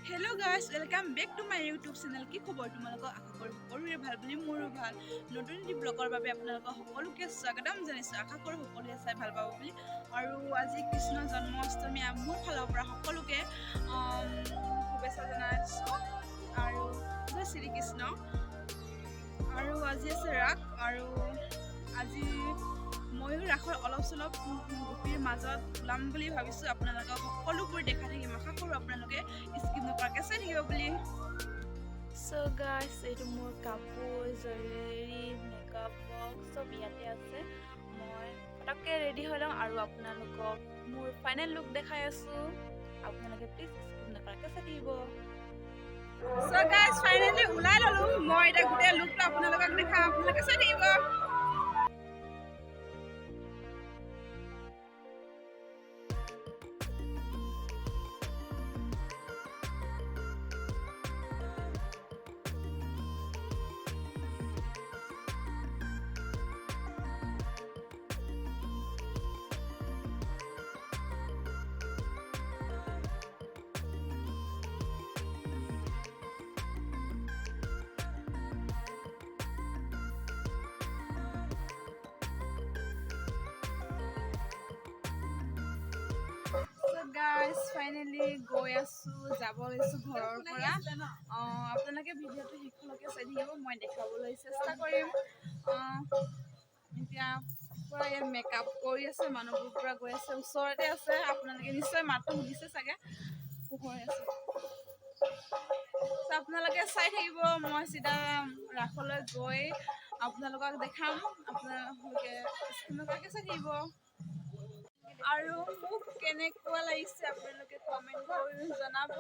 Hello guys, welcome back to my YouTube channel. কি খবৰ তোমালোকৰ আশা কৰো সকলোৰে ভাল বুলি মোৰো ভাল নতুন এটি ব্লগৰ বাবে আপোনালোকক সকলোকে স্বাগতম জনাইছো আশা কৰো সকলোৱে চাই ভাল পাব বুলি আৰু আজি কৃষ্ণ জন্মাষ্টমী মোৰ ফালৰ পৰা সকলোকে শুভেচ্ছা জনাইছো আৰু জয় শ্ৰী কৃষ্ণ আৰু আজি আছে ৰাস আৰু আজি ময়ো ৰাসৰ অলপ চলপ গোপীৰ মাজত ওলাম বুলি ভাবিছোঁ আপোনালোকক সকলোবোৰ দেখাই থাকিম আশা কৰোঁ আপোনালোকে স্কিপ নকৰাকৈ চাই থাকিব বুলি চ' গাইজ এইটো মোৰ কাপোৰ জুৱেলাৰী মেকআপ বক্স চব ইয়াতে আছে মই পটককৈ ৰেডি হৈ লওঁ আৰু আপোনালোকক মোৰ ফাইনেল লুক দেখাই আছোঁ আপোনালোকে প্লিজ স্কিপ নকৰাকৈ চাই থাকিব চ' গাইজ ফাইনেলি ওলাই ল'লোঁ মই এতিয়া গোটেই লুকটো আপোনালোকক দেখাম আপোনালোকে চাই থাকিব গাইজ ফাইনেলি গৈ আছোঁ যাব লৈছোঁ ঘৰৰ পৰা আপোনালোকে ভিডিঅ'টো শেষলৈকে চাই থাকিব মই দেখাবলৈ চেষ্টা কৰিম এতিয়া পূৰা ইয়াত মেকআপ কৰি আছে মানুহবোৰ পূৰা গৈ আছে ওচৰতে আছে আপোনালোকে নিশ্চয় মাতটো শুনিছে চাগে পোহৰ আছে আপোনালোকে চাই থাকিব মই চিধা ৰাসলৈ গৈ আপোনালোকক দেখাম আপোনালোকে স্ক্ৰীণলৈকে চাই থাকিব আৰু মোক কেনেকুৱা লাগিছে আপোনালোকে কমেণ্ট কৰি জনাব